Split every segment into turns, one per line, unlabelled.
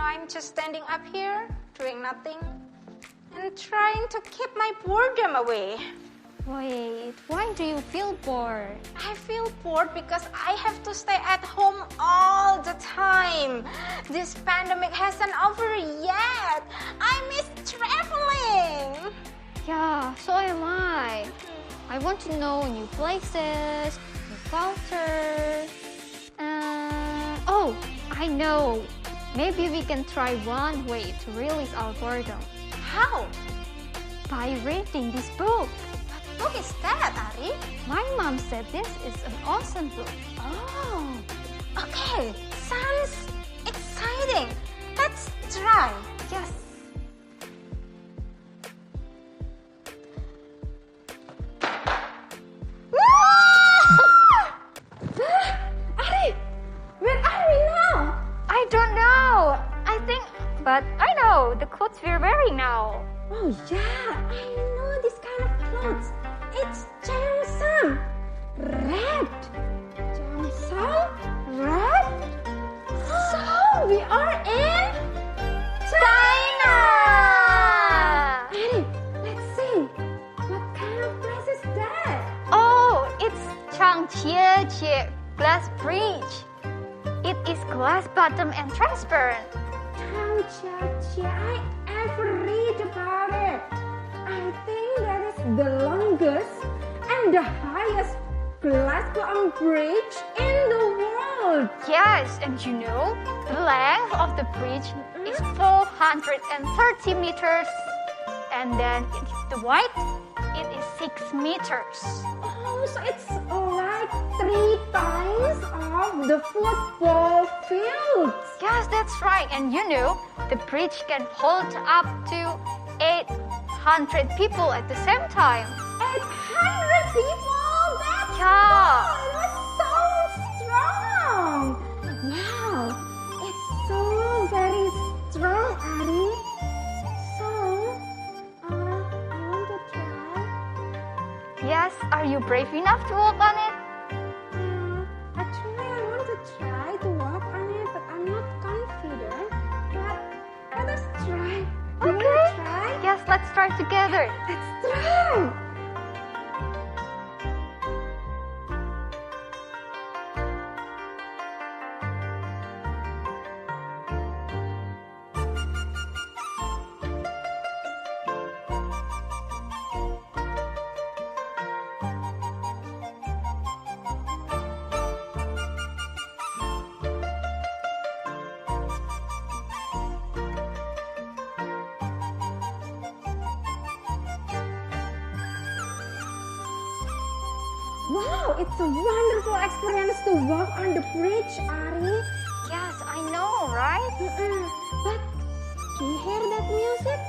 I'm just standing up here, doing nothing, and trying to keep my boredom away.
Wait, why do you feel bored?
I feel bored because I have to stay at home all the time. This pandemic hasn't over yet. I miss traveling.
Yeah, so am I. I want to know new places, new cultures. Oh, I know. Maybe we can try one way to release our boredom.
How?
By reading this book.
What book is that, Ari?
My mom said this is an awesome book.
Oh, okay. Sounds exciting. Let's try.
Yes.
Ari, where are we now?
I don't know. But I know the clothes we're wearing now.
Oh yeah, I know this kind of clothes. It's Cheongsam. Red. Cheongsam? Red? So we are in China! Ari, let's see. What kind of place is that?
Oh, it's Changjiejie Glass Bridge. It is glass bottom and transparent.
I ever read about it. I think that is the longest and the highest glass bottom bridge in the world.
Yes, and you know, the length of the bridge is 430 meters. And then the width, it is 6 meters.
Oh, so it's like 3 times of the football field.
Yes, that's right. And you know, the bridge can hold up to 800 people at the same time.
800 people? That's
Yeah.
cool. It was so strong. Wow, it's so very strong, Ari. So, I want to try.
Yes, are you brave enough to walk on it?
Actually, I want to try to walk on it, but I'm not confident. But let us try. Do you want to try?
Yes, let's try together.
Let's try. Wow, it's a wonderful experience to walk on the bridge, Ari.
Yes, I know, right?
But do you hear that music?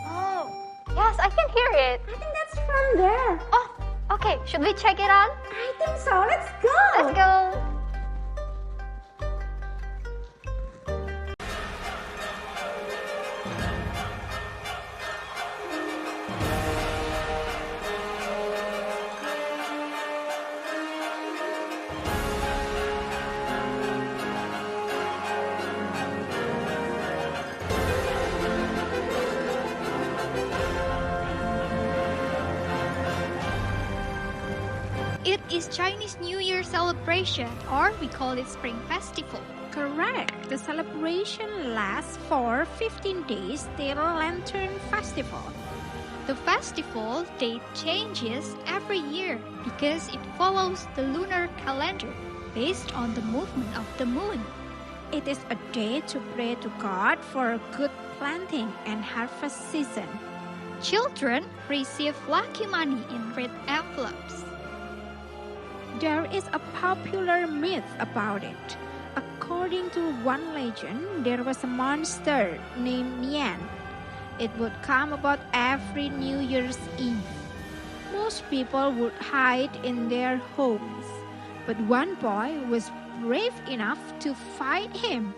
Oh, yes, I can hear it.
I think that's from there.
Oh, okay. Should we check it on?
I think so. Let's go.
Let's go. It is Chinese New Year celebration, or we call it Spring Festival.
Correct. The celebration lasts for 15 days till Lantern Festival.
The festival date changes every year because it follows the lunar calendar based on the movement of the moon.
It is a day to pray to God for a good planting and harvest season.
Children receive lucky money in red envelopes.
There is a popular myth about it. According to one legend, there was a monster named Nian. It would come about every New Year's Eve. Most people would hide in their homes, but one boy was brave enough to fight him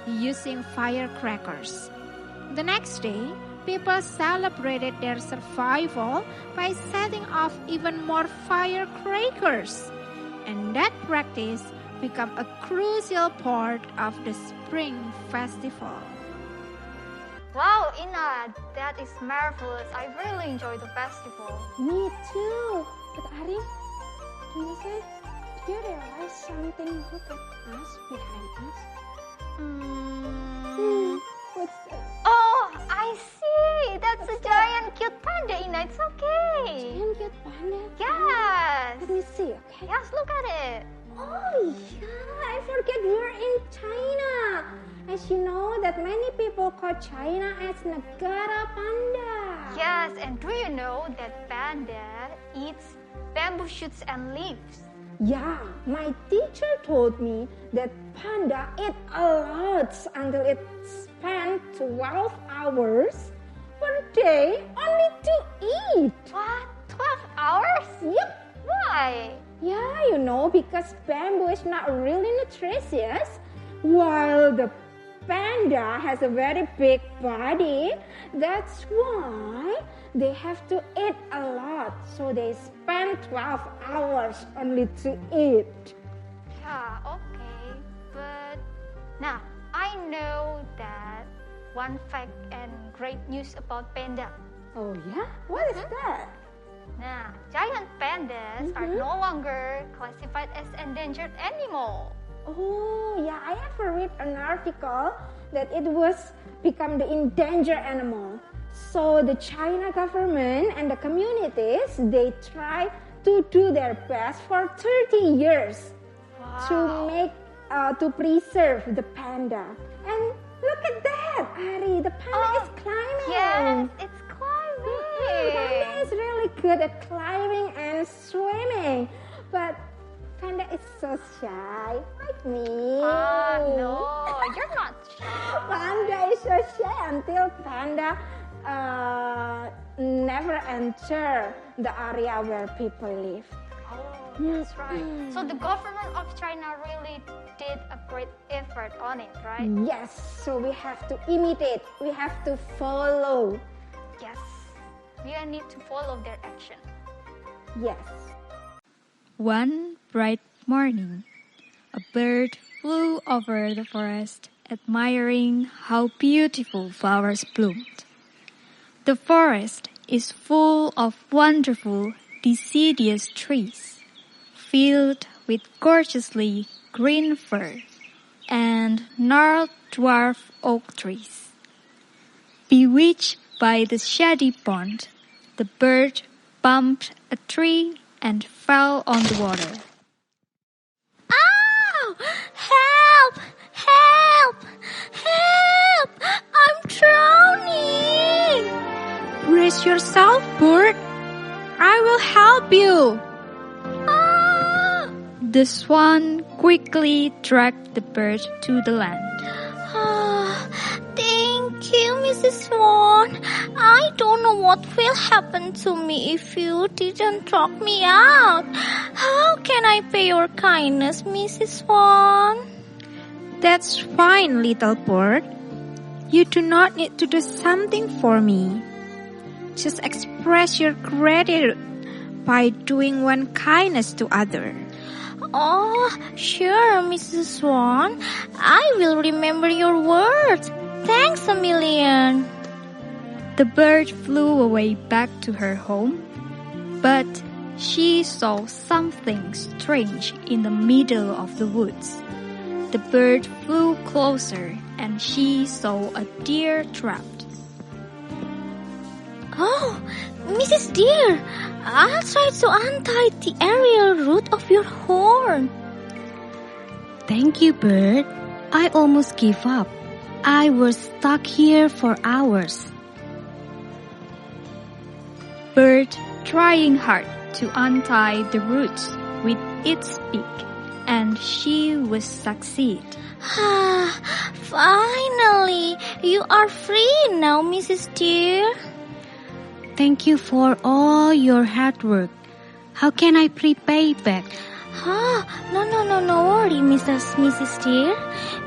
using firecrackers. The next day, people celebrated their survival by setting off even more firecrackers. And that practice became a crucial part of the Spring Festival.
Wow, Ina, that is marvelous. I really enjoy the festival.
Me too. But Ari, do you realize something look at us behind us? What's that?
Oh, I see. That's a giant cute panda, Ina. It's okay.
Giant cute panda?
Yes.
Let me see, okay?
Yes, look at it.
Oh yeah, I forget we're in China. As you know that many people call China as Negara Panda.
Yes, and do you know that panda eats bamboo shoots and leaves?
Yeah, my teacher told me that panda eat a lot until it spent 12 hours per day only to eat.
What? 12 hours?
Yep.
Why?
Yeah, you know, because bamboo is not really nutritious, while the panda has a very big body. That's why they have to eat a lot. So they spend 12 hours only to eat.
Yeah, okay. But now, I know that one fact and great news about panda.
Oh yeah? What is that?
Now, giant pandas are no longer classified as endangered animal.
Oh yeah, I ever read an article that it was become the endangered animal. So the China government and the communities, they try to do their best for 30 years to preserve the panda. And look at that, Ari, the panda is climbing.
Yes, it's climbing.
Panda is really good at climbing and swimming, but panda is so shy, like me.
No, you're not shy.
Panda is so shy until panda never enter the area where people live.
Oh, that's right. So the government of China really did a great effort on it, right?
Yes, so we have to imitate, we have to follow.
Yes, we need to follow their action.
Yes.
One bright morning, a bird flew over the forest, admiring how beautiful flowers bloomed. The forest is full of wonderful deciduous trees, filled with gorgeously green fir and gnarled dwarf oak trees. Bewitched by the shady pond, the bird bumped a tree and fell on the water.
Ow! Help! Help! Help! I'm drowning!
Brace yourself, bird. I will help you.
Ah!
The swan quickly dragged the bird to the land.
Thank you, Mrs. Swan. I don't know what will happen to me if you didn't drag me out. How can I pay your kindness, Mrs. Swan?
That's fine, little bird. You do not need to do something for me. Just express your gratitude by doing one kindness to others.
Oh, sure, Mrs. Swan. I will remember your words. Thanks a million.
The bird flew away back to her home, but she saw something strange in the middle of the woods. The bird flew closer and she saw a deer trapped.
Oh, Mrs. Deer, I'll try to untie the aerial root of your horn.
Thank you, bird. I almost gave up. I was stuck here for hours.
Bird trying hard to untie the roots with its beak, and she would succeed.
Finally, you are free now, Mrs. Deer.
Thank you for all your hard work. How can I repay back?
No worry, Mrs. Deer.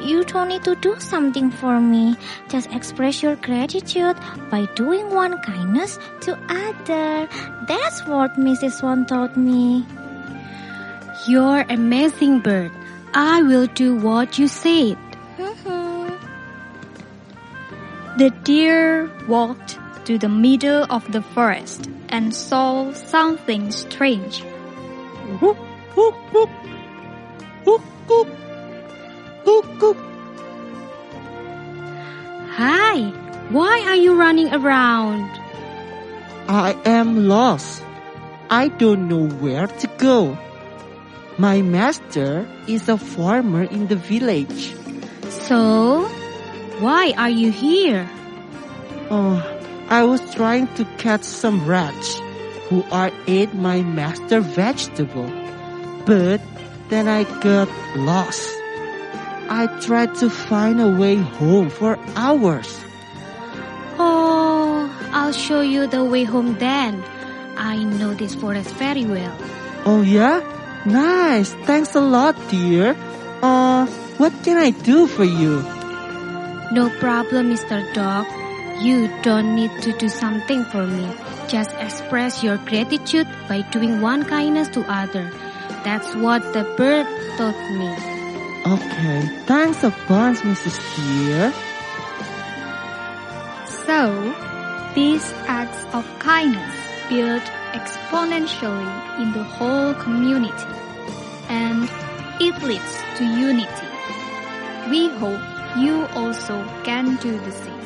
You don't need to do something for me. Just express your gratitude by doing one kindness to other. That's what Mrs. Swan taught me.
You're amazing, bird. I will do what you said.
The deer walked to the middle of the forest and saw something strange.
Whoop, whoop, whoop. Whoop, whoop. Whoop, whoop.
Hi, why are you running around?
I am lost. I don't know where to go. My master is a farmer in the village.
So, why are you here?
Oh, I was trying to catch some rats who are ate my master vegetable. But then I got lost. I tried to find a way home for hours.
Oh, I'll show you the way home then. I know this forest very well.
Oh yeah? Nice. Thanks a lot, dear. What can I do for you?
No problem, Mr. Dog. You don't need to do something for me. Just express your gratitude by doing one kindness to other. That's what the bird taught me.
Okay, thanks a bunch, Mrs. Deer.
So, these acts of kindness build exponentially in the whole community, and it leads to unity. We hope you also can do the same.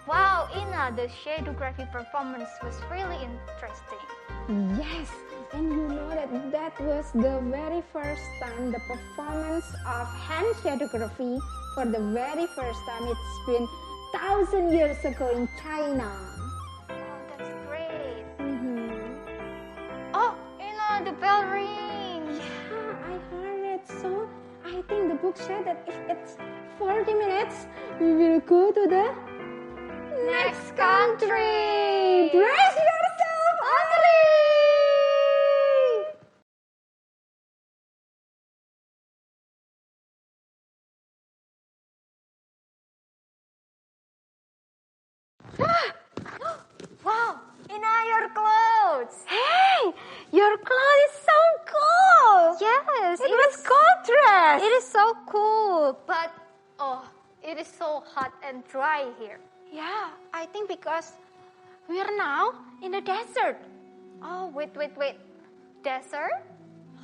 Wow, Ina, the shadowgraphy performance was really interesting.
Yes, and you know that was the very first time the performance of hand shadowgraphy for the very first time. It's been 1,000 years ago in China.
Oh, that's great.
Mm-hmm.
Oh, Ina, the bell rings.
Yeah, I heard it. So I think the book said that if it's 40 minutes, we will go to the
Next country.
Brace yourself, Ari!
Wow, Ina, your clothes.
Hey, your clothes is so cool.
Yes,
It was cool dress.
It is so cool, but it is so hot and dry here.
Yeah, I think because we are now in the desert.
Oh, wait. Desert,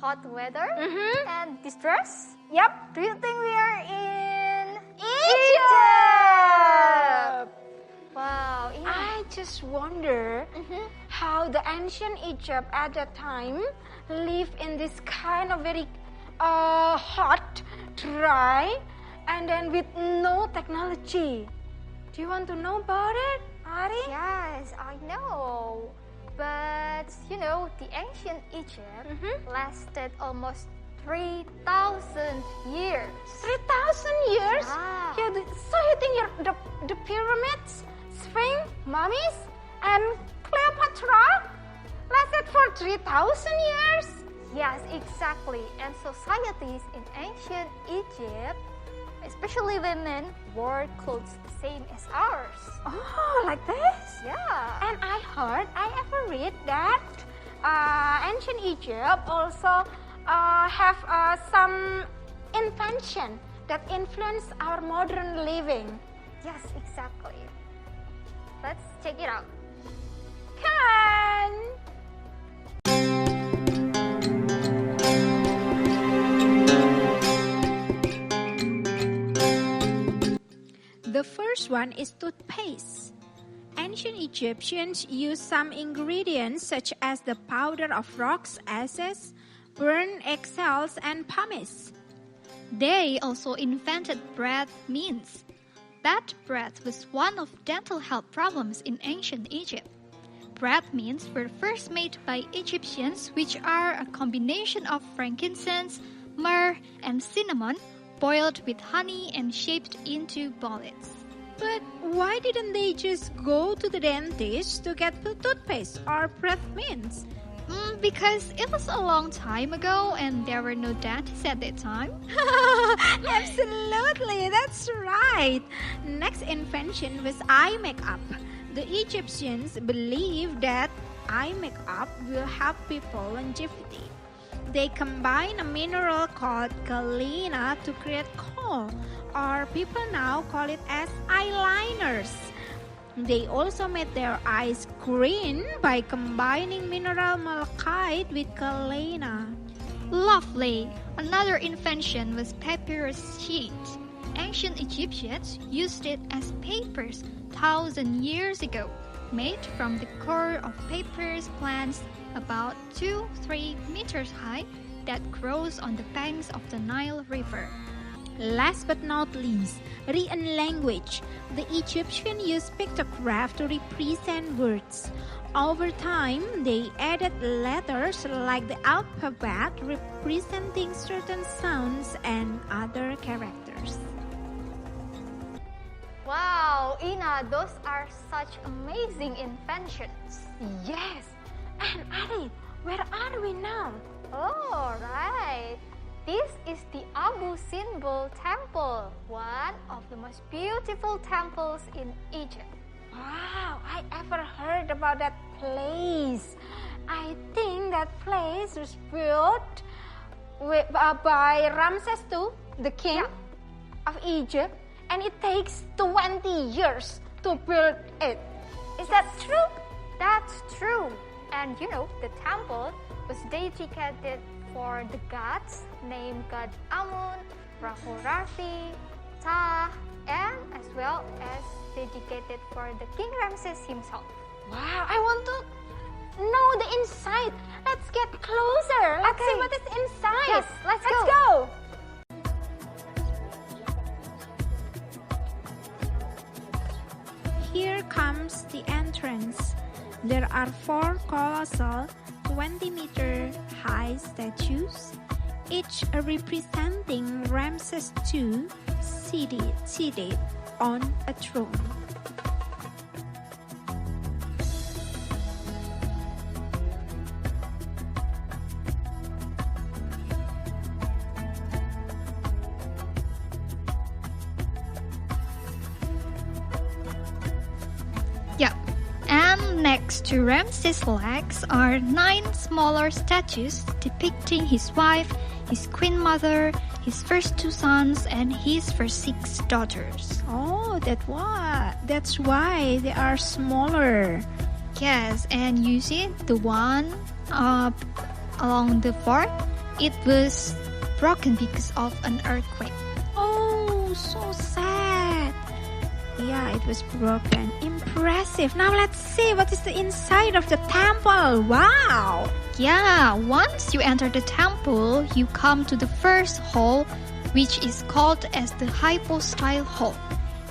hot weather,
Mm-hmm.
and this dress?
Yep.
Do you think we are in
Egypt.
Wow, Ina.
I just wonder how the ancient Egypt at that time lived in this kind of very hot, dry, and then with no technology. Do you want to know about it, Ari?
Yes, I know. But, the ancient Egypt lasted almost 3,000 years.
3,000 years?
Ah.
Yeah, so you think the pyramids, Sphinx, mummies, and Cleopatra lasted for 3,000 years?
Yes, exactly. And societies in ancient Egypt, especially women, wore clothes same as ours.
Oh, like this?
Yeah.
And I ever read that ancient Egypt also have some invention that influence our modern living.
Yes, exactly. Let's check it out.
Come on! The first one is toothpaste. Ancient Egyptians used some ingredients such as the powder of roc's ashes, burned egg shells, and pumice.
They also invented bread mints. Bad breath was one of dental health problems in ancient Egypt. Bread mints were first made by Egyptians, which are a combination of frankincense, myrrh, and cinnamon, boiled with honey and shaped into bullets.
But why didn't they just go to the dentist to get toothpaste or breath mints?
Because it was a long time ago and there were no dentists at that time.
Absolutely, that's right. Next invention was eye makeup. The Egyptians believed that eye makeup will help people longevity. They combine a mineral called galena to create coal, or people now call it as eyeliners. They also made their eyes green by combining mineral malachite with galena.
Lovely! Another invention was papyrus sheet. Ancient Egyptians used it as papers 1,000 years ago, made from the core of papyrus plants about 2-3 meters high that grows on the banks of the Nile River.
Last but not least, written language. The Egyptians used pictograph to represent words. Over time, they added letters like the alphabet representing certain sounds and other characters.
Wow, Ina, those are such amazing inventions.
Yes. And Ali, where are we now?
Oh, right. This is the Abu Simbel Temple, one of the most beautiful temples in Egypt.
Wow, I ever heard about that place. I think that place was built by Ramses II, the king of Egypt, and it takes 20 years to build it. Is that true?
That's true. And the temple was dedicated for the gods named God Amun, Rahu Rafi, Ptah, and as well as dedicated for the King Ramses himself.
Wow, I want to know the inside. Let's get closer. Let's see what is inside.
Yes, let's
go.
Here comes the entrance. There are 4 colossal 20-meter high statues, each representing Ramses II seated on a throne.
Yeah. And next to Ramses' legs are 9 smaller statues depicting his wife, his queen mother, his first 2 sons, and his first 6 daughters.
Oh, that's why they are smaller.
Yes, and you see the one along the fort, it was broken because of an earthquake.
Oh, so sad. Yeah, it was broken. Impressive. Now let's see what is the inside of the temple. Wow.
Yeah, once you enter the temple, you come to the first hall, which is called as the hypostyle hall.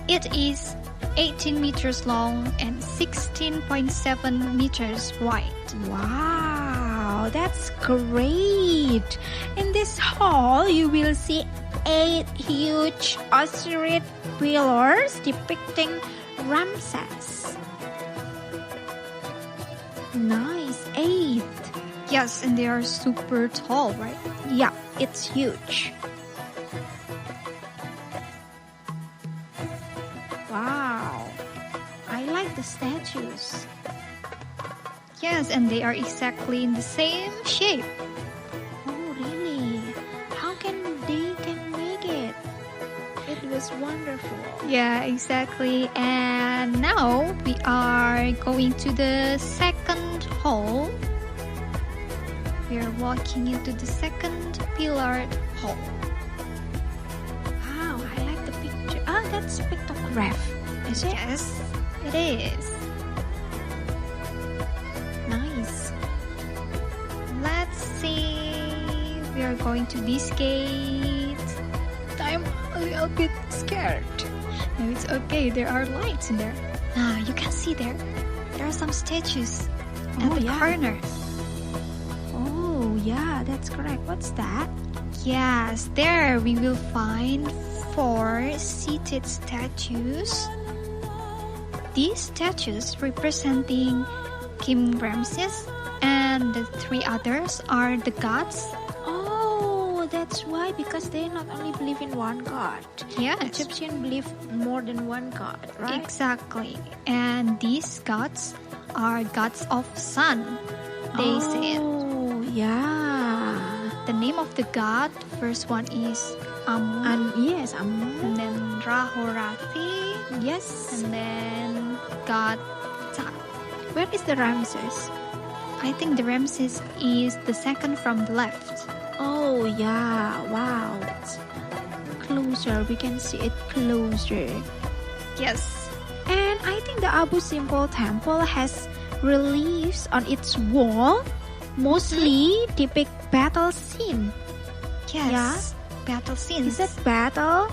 It is 18 meters long and 16.7 meters wide.
Wow, that's great. In this hall, you will see 8 huge Osiris pillars depicting Ramses. Nice, 8.
Yes, and they are super tall, right?
Yeah, it's huge. Wow, I like the statues.
Yes, and they are exactly in the same shape.
Oh, really? How can make it? It was wonderful.
Yeah, exactly. And now we are going to the second hall. We are walking into the second pillared hall.
Wow, I like the picture. Ah, that's pictograph. Is it?
Yes, it is.
Nice.
Let's see. We are going to this gate.
I'm a little bit scared.
No, it's okay. There are lights in there. Ah, you can see there. There are some statues at the corner.
Oh, yeah, that's correct. What's that?
Yes, there we will find 4 seated statues. These statues representing King Ramses, and the 3 others are the gods.
Oh, that's why, because they not only believe in one god.
Yes,
Egyptians believe more than one god, right?
exactly. And these gods are gods of sun, they said.
Oh, yeah.
the name of the god. First one is Amun,
And yes, Amun.
and then Rahorati,
Yes.
and then god Ta.
Where is the Ramses?
I think the Ramses is the second from the left.
Oh yeah, wow. It's closer. We can see it closer.
Yes.
And I think the Abu Simbel temple has reliefs on its wall, mostly depict battle scene.
Yes.
Yeah.
Battle scenes.
Is that battle?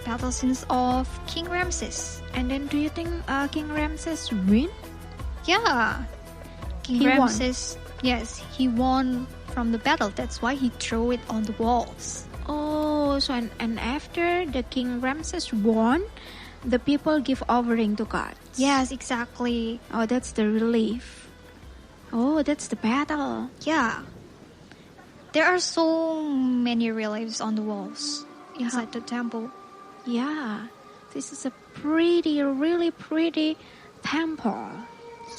Battle scenes of King Ramses?
And then do you think King Ramses win?
Yeah. King
He won.
Ramses, yes, he won from the battle. That's why he threw it on the walls.
Oh, so and after the King Ramses won, the people give offering to gods.
Yes, exactly.
Oh, that's the relief. Oh, that's the battle.
Yeah. There are so many reliefs on the walls inside the temple.
Yeah, this is a really pretty temple.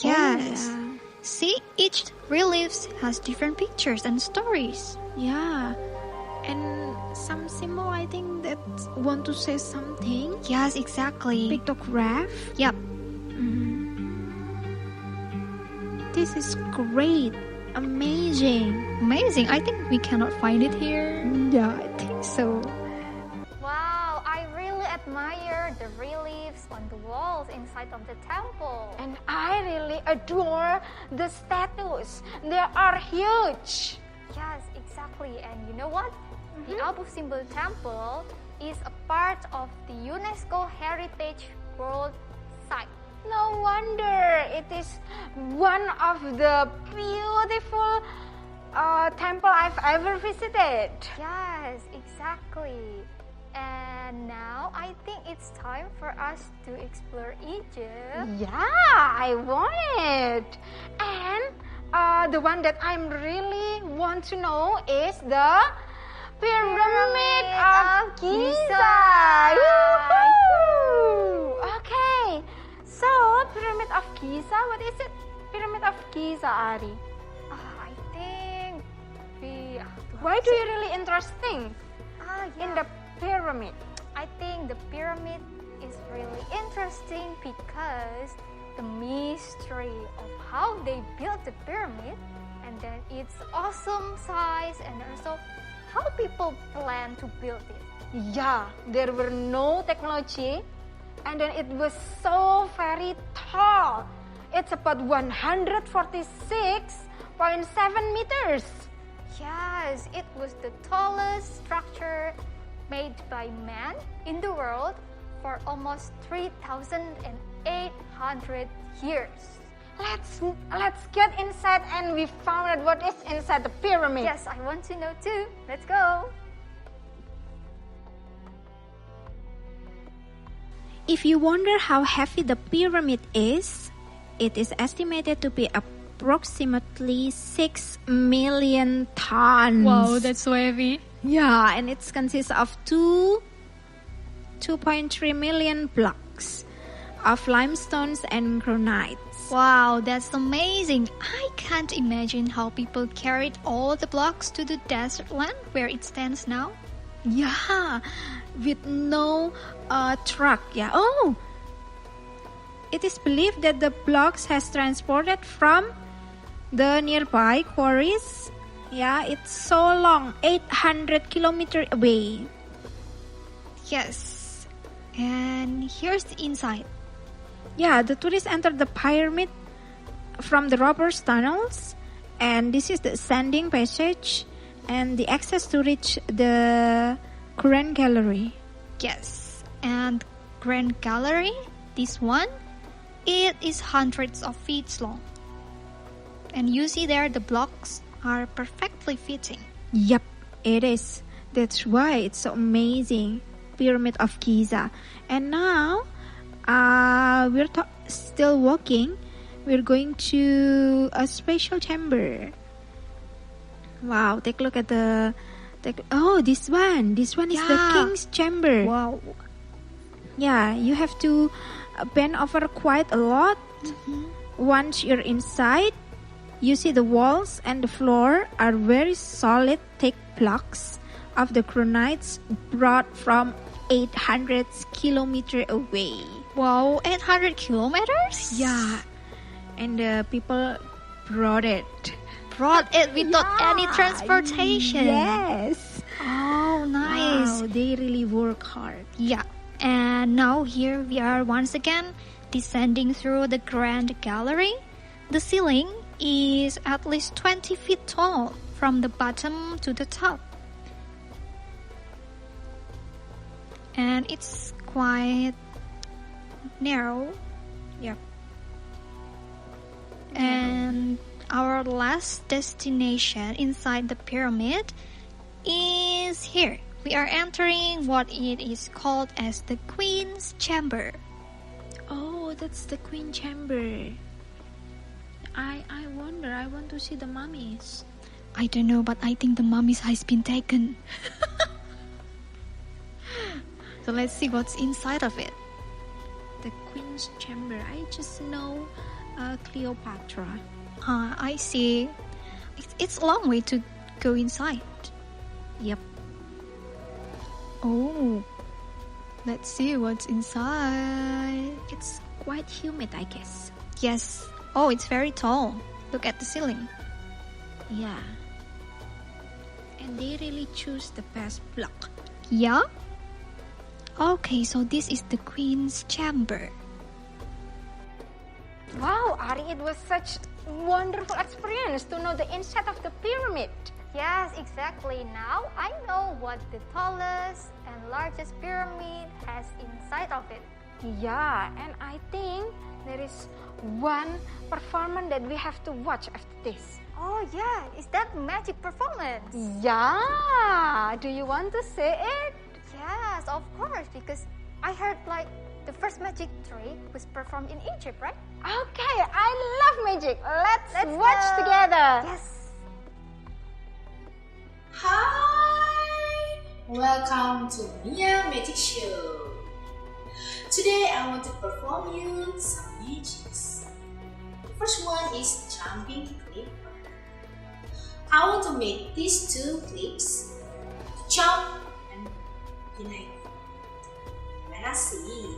Yes.
Oh,
See, each relief has different pictures and stories.
yeah. And some symbol, I think, that want to say something.
Yes, exactly.
Pictograph.
Yep.
This is great. Amazing.
Amazing. I think we cannot find it here.
Yeah, I think so.
Wow, I really admire the reliefs on the walls inside of the temple.
And I really adore the statues. They are huge.
Yes, exactly. And you know what? The Abu Simbel Temple is a part of the UNESCO Heritage World Site.
No wonder it is one of the beautiful temple I've ever visited.
Yes, exactly. And now I think it's time for us to explore Egypt.
Yeah, I want it. And the one that I'm really want to know is the Pyramid of Giza. Woohoo! Okay, so Pyramid of Giza, what is it? Pyramid of Giza, Ari.
I think we.
Why do you really interesting in
Yeah.
the pyramid?
I think the pyramid is really interesting because the mystery of how they built the pyramid, and then its awesome size, and also how people plan to build it.
Yeah, there were no technology, and then it was so very tall. It's about 146.7 meters.
Yes, it was the tallest structure made by man in the world for almost 3,800 years.
Let's get inside and we found out what is inside the pyramid.
Yes, I want to know too. Let's go.
If you wonder how heavy the pyramid is, it is estimated to be approximately 6 million tons.
Wow, that's so heavy.
Yeah, and it consists of 2.3 million blocks of limestones and granites.
Wow, that's amazing. I can't imagine how people carried all the blocks to the desert land where it stands now.
Yeah, with no truck. Yeah. Oh, it is believed that the blocks has transported from the nearby quarries. Yeah, it's so long, 800 kilometers away.
Yes. And here's the inside.
Yeah, the tourists enter the pyramid from the robbers' tunnels, and this is the ascending passage and the access to reach the Grand Gallery.
Yes. And Grand Gallery, this one, it is hundreds of feet long. And you see there the blocks are perfectly fitting.
Yep, it is. That's why it's so amazing. Pyramid of Giza. And now, we're still walking. We're going to a special chamber. Wow, take a look at the... oh, this one. This one is the
Yeah.
king's chamber.
Wow.
Yeah, you have to bend over quite a lot. Once you're inside, you see the walls and the floor are very solid, thick blocks of the granites brought from 800 kilometers away.
Wow, 800 kilometers?
Yeah, and the people brought it.
Brought it without any transportation.
Yes.
Oh, nice.
Wow, they really work hard.
Yeah, and now here we are once again descending through the grand gallery. The ceiling is at least 20 feet tall from the bottom to the top. And it's quite narrow.
Yep.
And our last destination inside the pyramid is here. We are entering what it is called as the Queen's Chamber.
Oh, that's the Queen Chamber. I wonder, I want to see the mummies.
I don't know, but I think the mummies has been taken. So let's see what's inside of it.
The Queen's Chamber. I just know Cleopatra.
I see. It's a long way to go inside.
Yep.
Oh, let's see what's inside.
It's quite humid, I guess.
Yes. Oh, it's very tall. Look at the ceiling.
Yeah. And they really choose the best block.
Yeah? Okay, so this is the Queen's Chamber.
Wow, Ari, it was such wonderful experience to know the inside of the pyramid.
Yes, exactly. Now I know what the tallest and largest pyramid has inside of it.
Yeah, and I think there is one performance that we have to watch after this.
Oh yeah, is that magic performance?
Yeah, do you want to see it?
Yes, of course, because I heard like the first magic trick was performed in Egypt, right?
Okay, I love magic. Let's watch
go.
together.
Yes.
Hi! Welcome to Mia Magic Show. Today I want to perform you some magics. The first one is jumping clip. I want to make these two clips jump and unite. Let us see.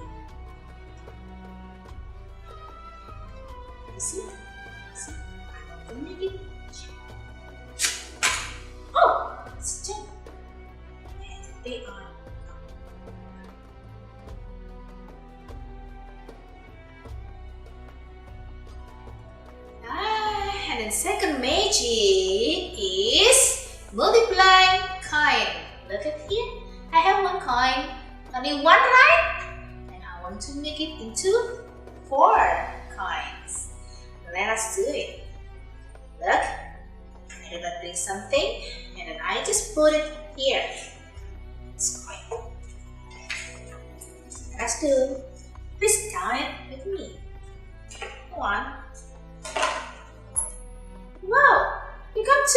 You see? See? I want to make it jump. Oh! It's jump. And they are. And then second magic is multiplying coin. Look at here. I have one coin, only one, right? And I want to make it into 4 coins. Let us do it. Look, I did not bring something, and then I just put it here. This coin. Let us do. Please count it with me. 1. Wow, you got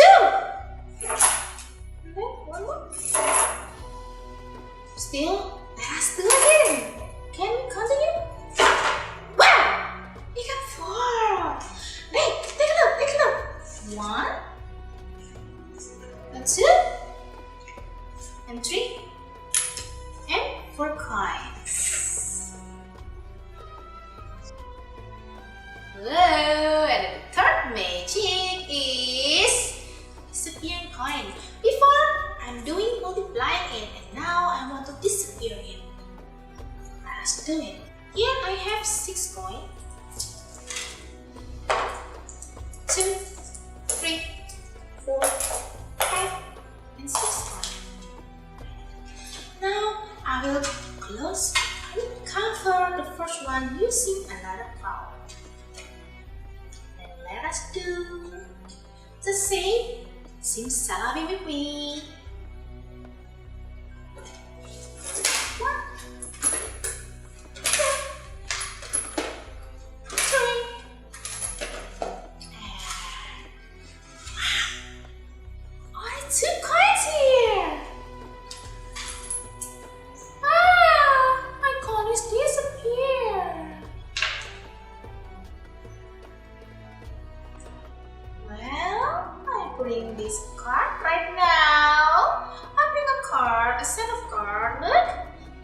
2. And then 1 more. Still, let us do again. Can we continue? Wow, you got 4. Hey, take a look, take a look. 1, and 2, and 3, and 4 coins. Whoa, and the third magic is disappearing coin. Before, I'm doing multiplying it, and now I want to disappear it. Let's do it. Here I have 6 coins. 2, 3, 4, 5, and 6 coins. Now I will close and cover the first one using another cloud. Let us do the same. Simsalabim with me. 1, 2, 3. Only 2 coins here. My coin is disappeared. Well, I bring this card right now. card, a set of cards. Look,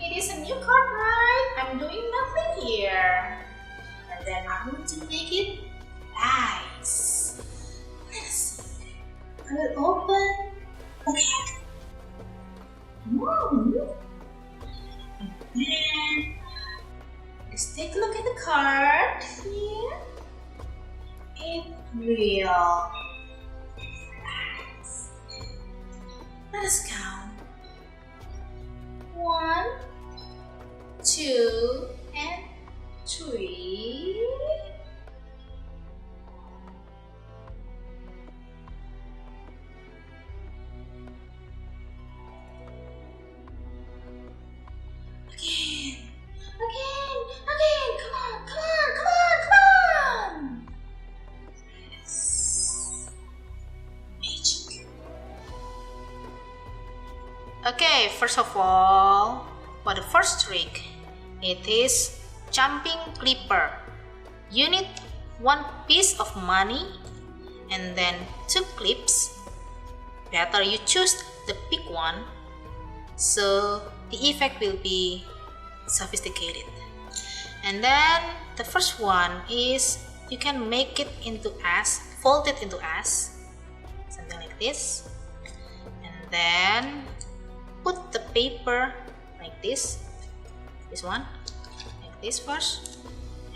it is a new card, right? I'm doing nothing here. And then I'm going to make it nice. Let's see. I will open. Okay. And then let's take a look at the card here. It's real. Nice. Let us count. 1, 2, and 3. Again, come on. Yes. Magic. Okay, first of all, for the first trick, it is jumping clipper. You need 1 piece of money and then 2 clips. Better you choose the big one, so the effect will be sophisticated. And then the first one is you can make it into S, fold it into S, something like this, and then put the paper like this one like this first,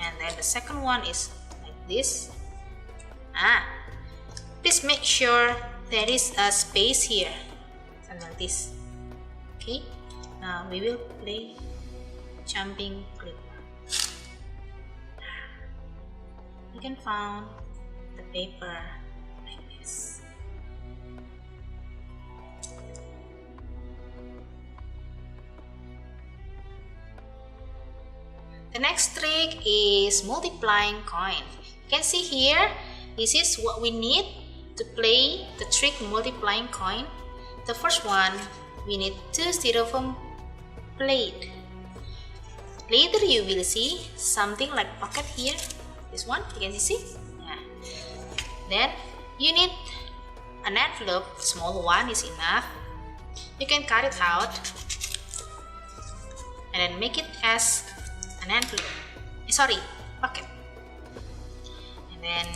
and then the second one is like this. Please make sure there is a space here, something like this. Okay, now we will play jumping clipper. You can find the paper like this. The next trick is multiplying coin. You can see here, this is what we need to play the trick multiplying coin. The first one, we need 2 styrofoam plate. Later you will see something like pocket here. This one, you can see? Yeah. Then you need an envelope, small one is enough. You can cut it out and then make it as an envelope. Pocket. And then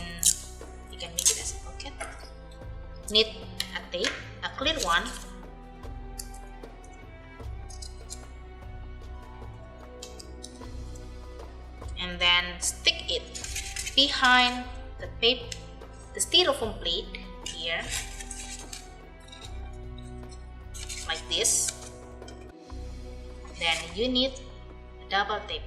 you can make it as a pocket. Need a tape, a clear one. And then stick it behind the styrofoam plate here, like this. Then you need a double tape.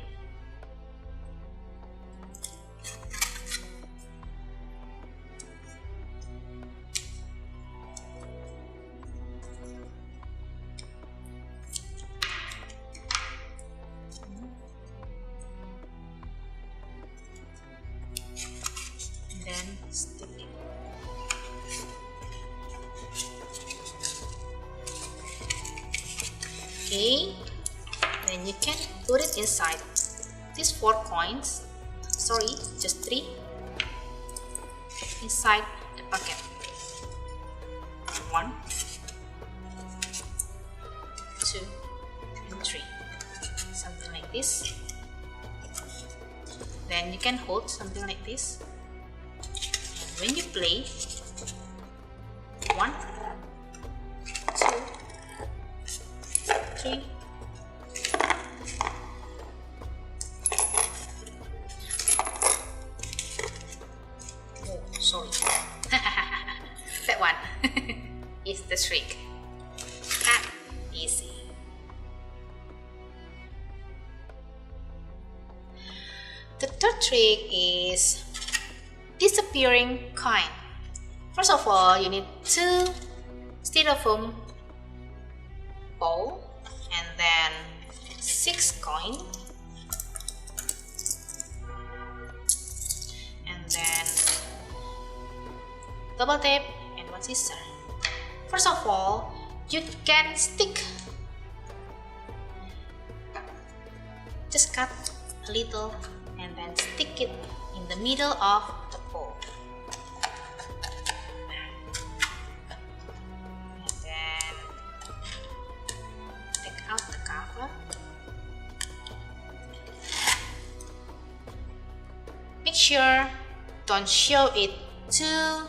Then stick it. Okay, then you can put it inside these 4 coins, just 3, inside the bucket. 1, 2, and 3, something like this. Then you can hold something like this. When you play, 1, 2, 3, that one is the trick. That easy. The third trick is disappearing coin. First of all, you need 2 styrofoam bowl and then 6 coin, and then double tape and 1 scissor. First of all, you can stick, just cut a little and then stick it in the middle of the bowl. And then sure don't show it to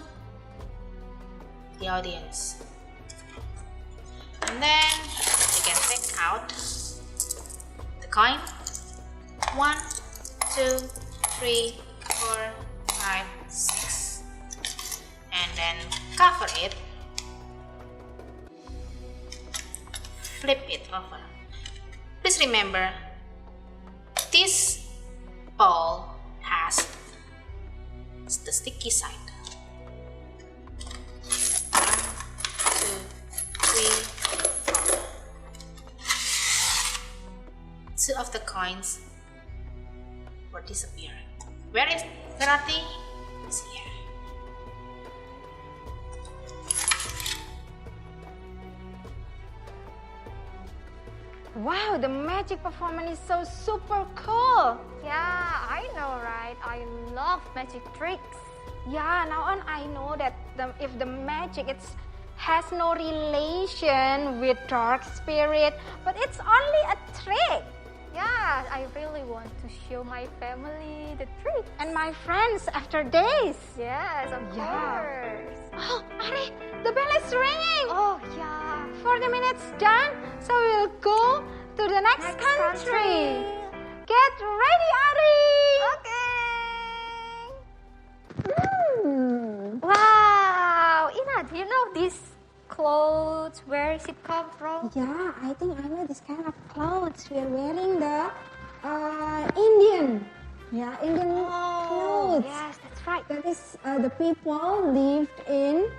the audience. And then you can take out the coin. 1, 2, 3, 4, 5, 6. And then cover it. Flip it over. Please remember, this ball has the sticky side. 1, 2, 3, 4. 2 of the coins were disappearing. Where are they? It's here.
Wow, the magic performance is so super cool.
Yeah, I know, right? I love magic tricks.
Yeah, now on I know that if the magic has no relation with dark spirit, but it's only a trick.
Yeah, I really want to show my family the trick.
And my friends after days.
Yes, of course.
Oh, Ari, the bell is ringing.
Oh, yeah.
40 minutes done, so we'll go to the next country. Get ready, Ari.
Okay. Wow, Ina, do you know this clothes? Where is it come from?
Yeah, I think I know this kind of clothes. We are wearing the Indian. Yeah, Indian clothes.
Yes, that's right.
That is the people lived in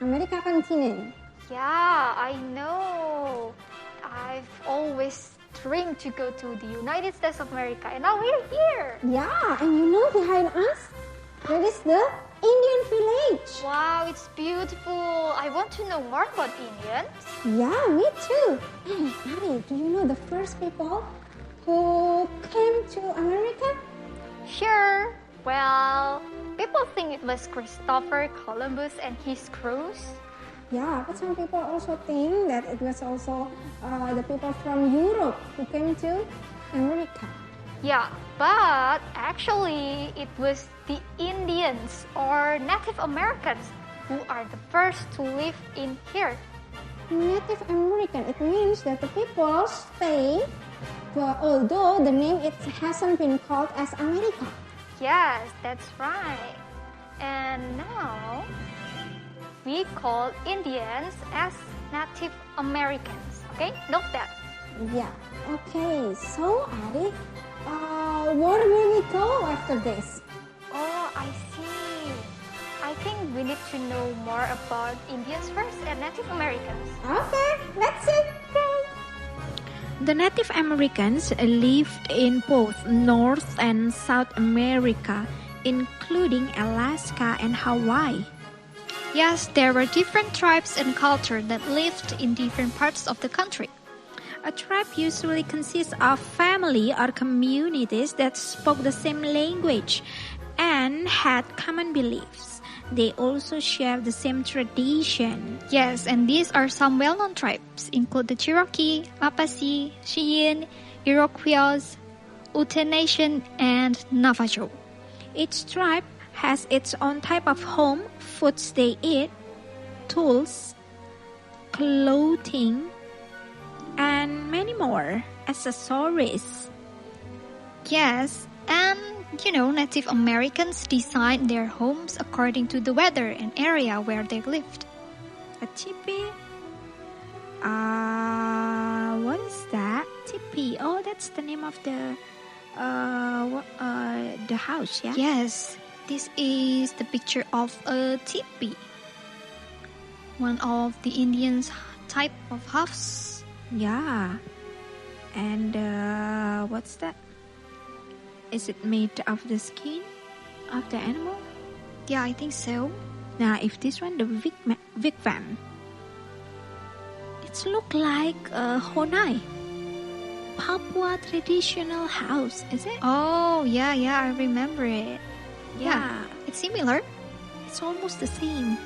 America continent.
Yeah, I know. I've always dreamed to go to the United States of America, and now we're here.
Yeah, and you know behind us, that is the Indian village.
Wow, it's beautiful. I want to know more about Indians.
Yeah, me too. Hey, Ari, do you know the first people who came to America?
Sure. Well, people think it was Christopher Columbus and his crews.
Yeah, but some people also think that it was also the people from Europe who came to America.
Yeah, but actually it was the Indians or Native Americans who are the first to live in here.
Native American, it means that the people stay, but although the name it hasn't been called as America.
Yes, that's right. And now we call Indians as Native Americans. Okay, note that.
Yeah, okay. So, Ari, where will we go after this?
Oh, I see. I think we need to know more about Indians first and Native Americans.
Okay, let's see.
The Native Americans lived in both North and South America, including Alaska and Hawaii.
Yes, there were different tribes and culture that lived in different parts of the country.
A tribe usually consists of family or communities that spoke the same language and had common beliefs. They also share the same tradition.
Yes, and these are some well-known tribes, include the Cherokee, Apache, Cheyenne, Iroquois, Ute Nation, and Navajo.
Each tribe has its own type of home, foods they eat, tools, clothing, and many more accessories.
Yes, and Native Americans designed their homes according to the weather and area where they lived.
A teepee? What is that? Teepee. Oh, that's the name of the house, yeah?
Yes, this is the picture of a teepee, one of the Indians' type of house.
Yeah. And what's that? Is it made of the skin of the animal?
Yeah, I think so.
Now, if this one, the wigwam, it's look like a Honai, Papua traditional house, is it?
Oh, yeah, I remember it.
Yeah,
it's similar.
It's almost the same.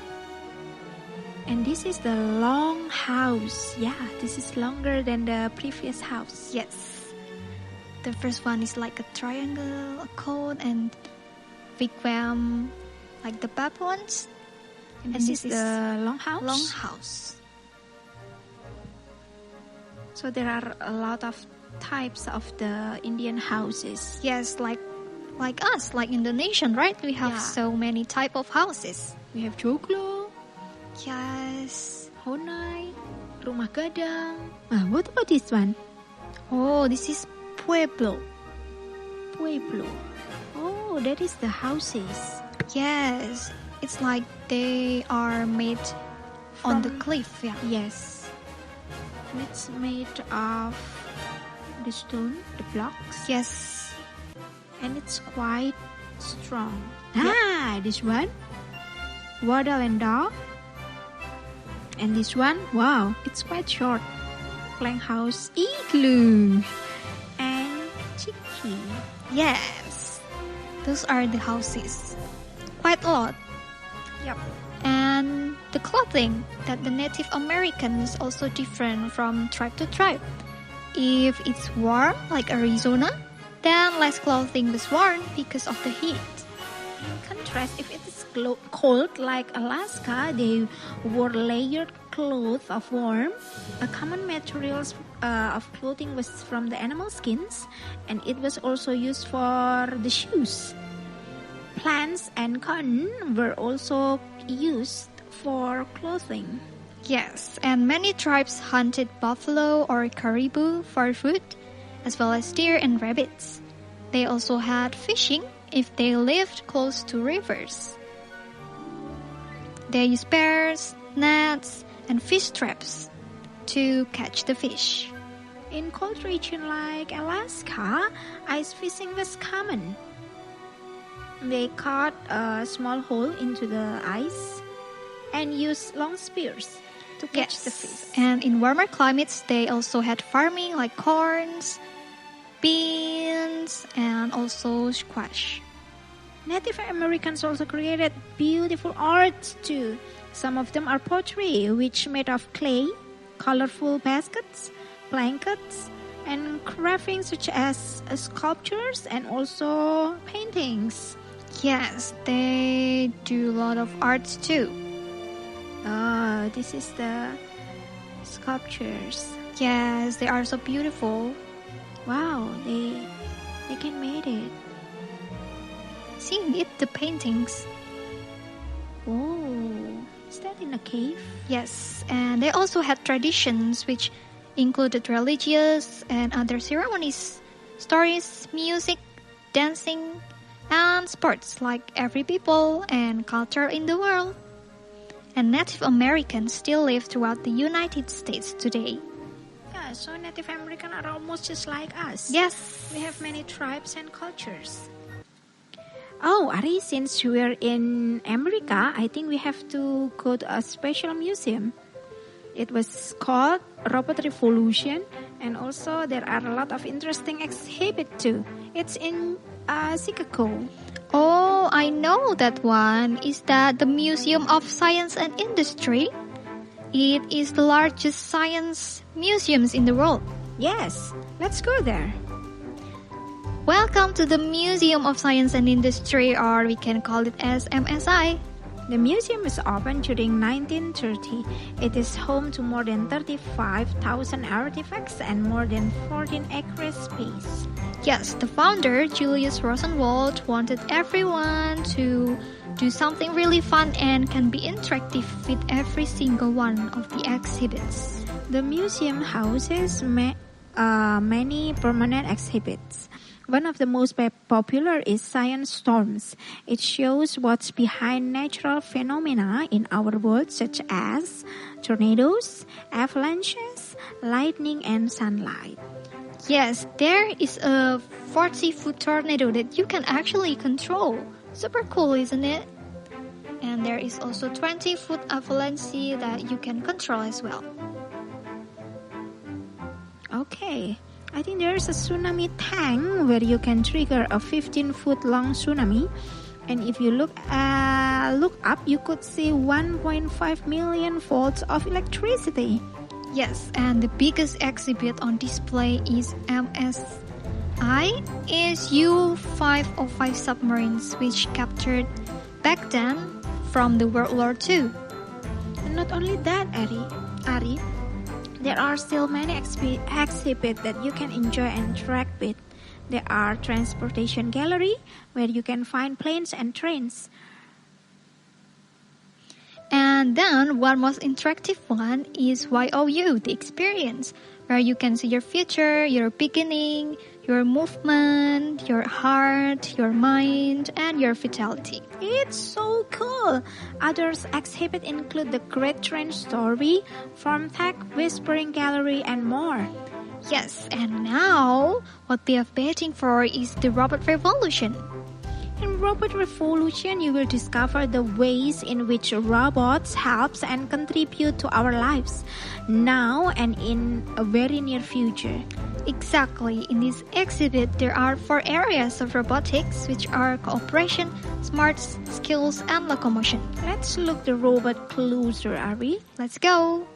And this is the long house. Yeah, this is longer than the previous house.
Yes. The first one is like a triangle, a cone, and wigwam, like the baboons.
And this is the longhouse.
Longhouse.
So there are a lot of types of the Indian houses.
Yes, like us, like Indonesian, right? We have
Yeah.
so many type of houses.
We have joglo,
Yes.
honai, rumah gadang. What about this one?
Oh, this is pueblo.
Pueblo. Oh, that is the houses.
Yes, it's like they are made on the
From-
cliff. Yeah.
Yes. And it's made of the stone, the blocks.
Yes.
And it's quite strong.
Yeah.
This one, waddle and dog. And this one, wow, it's quite short. Plank house, igloo, and chicky.
Yes. Those are the houses. Quite a lot.
Yep.
And the clothing that the Native Americans also different from tribe to tribe. If it's warm like Arizona, then less clothing was worn because of the heat.
In contrast, if it is cold like Alaska, they wore layered clothes of warmth. A common materials of clothing was from the animal skins, and it was also used for the shoes. Plants and cotton were also used for clothing.
Yes, and many tribes hunted buffalo or caribou for food, as well as deer and rabbits. They also had fishing if they lived close to rivers. They used spears, nets, and fish traps to catch the fish.
In cold region like Alaska, ice fishing was common. They cut a small hole into the ice and used long spears to catch the fish.
And in warmer climates, they also had farming like corns, beans, and also squash.
Native Americans also created beautiful arts too. Some of them are pottery, which made of clay, colorful baskets, blankets, and crafting such as sculptures and also paintings.
Yes, they do a lot of arts too.
This is the sculptures.
Yes, they are so beautiful.
Wow, they can make it.
See it, the paintings.
Oh, is that in a cave?
Yes, and they also had traditions which included religious and other ceremonies, stories, music, dancing, and sports like every people and culture in the world. And Native Americans still live throughout the United States today.
Yeah, so Native American are almost just like us.
Yes.
We have many tribes and cultures. Oh, Ari, since we're in America, I think we have to go to a special museum. It was called Robot Revolution, and also there are a lot of interesting exhibits too. It's in Chicago.
Oh, I know that one. Is that the Museum of Science and Industry? It is the largest science museums in the world.
Yes, let's go there.
Welcome to the Museum of Science and Industry, or we can call it as MSI.
The museum was opened during 1930. It is home to more than 35,000 artifacts and more than 14 acres space.
Yes, the founder, Julius Rosenwald, wanted everyone to do something really fun and can be interactive with every single one of the exhibits.
The museum houses many permanent exhibits. One of the most popular is Science Storms. It shows what's behind natural phenomena in our world, such as tornadoes, avalanches, lightning, and sunlight.
Yes, there is a 40-foot tornado that you can actually control. Super cool, isn't it? And there is also 20-foot avalanche that you can control as well.
Okay. I think there's a tsunami tank where you can trigger a 15-foot long tsunami, and if you look up, you could see 1.5 million volts of electricity.
Yes, and the biggest exhibit on display is MS I is U-505 submarines which captured back then from the World War II.
And not only that, Ari, there are still many exhibits that you can enjoy and interact with. There are transportation gallery where you can find planes and trains.
And then one most interactive one is YOU, the experience, where you can see your future, your beginning, your movement, your heart, your mind, and your vitality.
It's so cool. Others exhibit include the Great Train Story, Formtech, Whispering Gallery, and more.
Yes, and now what we are waiting for is the robot revolution.
In Robot Revolution, you will discover the ways in which robots helps and contribute to our lives now and in a very near future.
Exactly. In this exhibit, there are 4 areas of robotics, which are cooperation, smart skills, and locomotion.
Let's look the robot closer, Ari.
Let's go!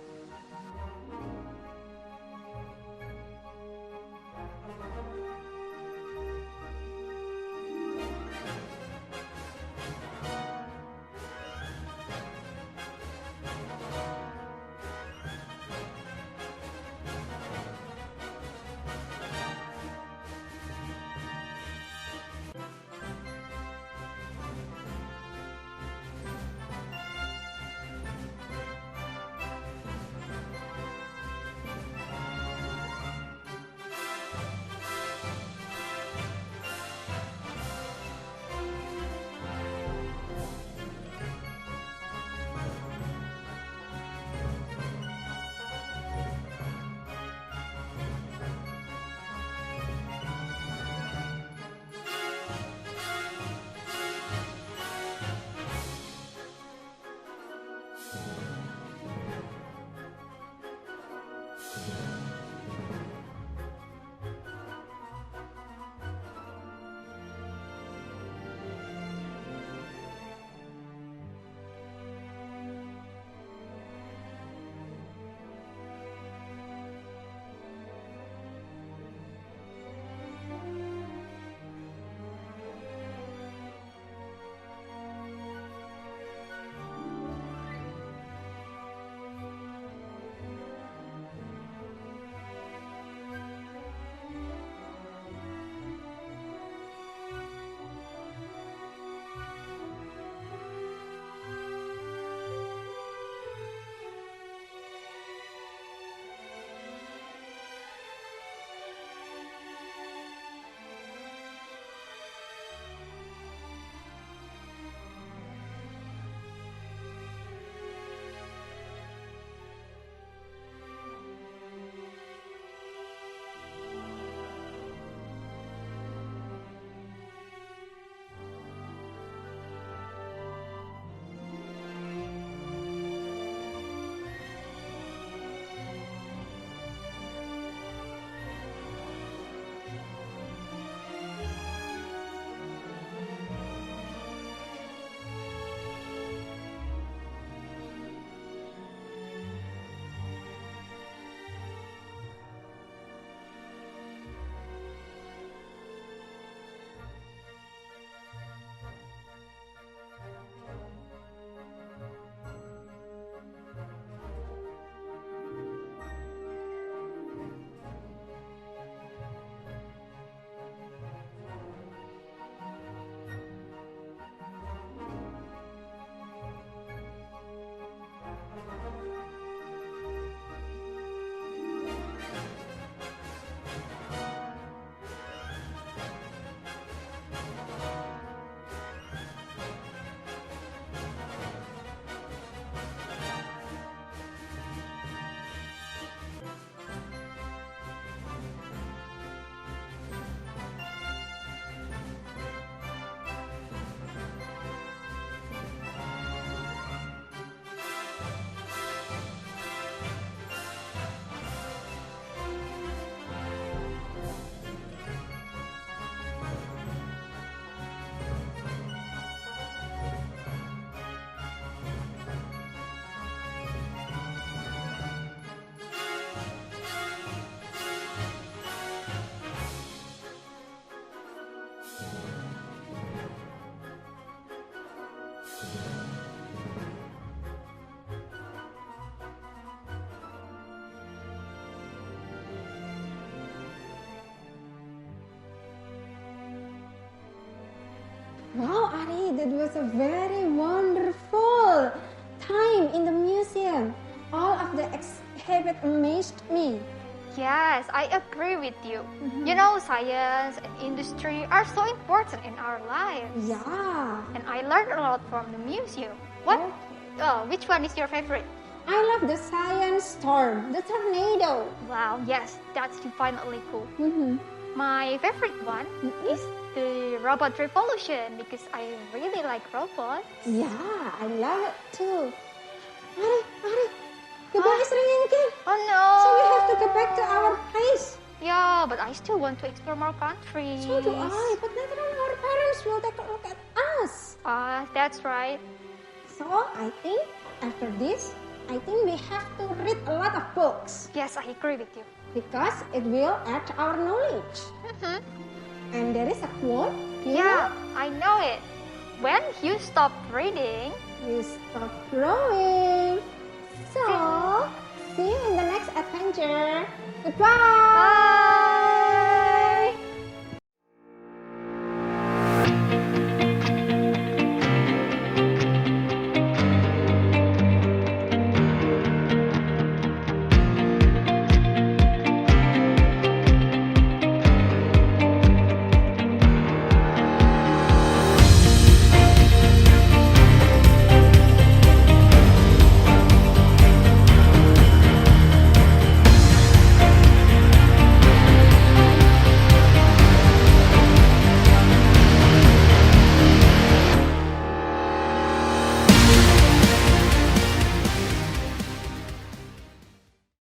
it was a very wonderful time in the museum. All of the exhibit amazed me.
Yes, I agree with you. You know, science and industry are so important in our lives.
Yeah.
And I learned a lot from the museum. Which one is your favorite?
I love the science storm, the tornado.
Wow, yes, that's definitely cool.
Mm-hmm.
My favorite one is the robot revolution because I really like robots.
Yeah, I love it too. Ari, the bell is ringing again.
Oh no!
So we have to go back to our place.
Yeah, but I still want to explore more countries.
So do I, but later on our parents will take a look at us.
That's right.
So I think after this, I think we have to read a lot of books
Yes, I agree with you.
because it will add our knowledge. And there is a quote. You
Yeah,
know?
I know it. When you stop reading,
You stop growing. So, see you in the next adventure. Goodbye.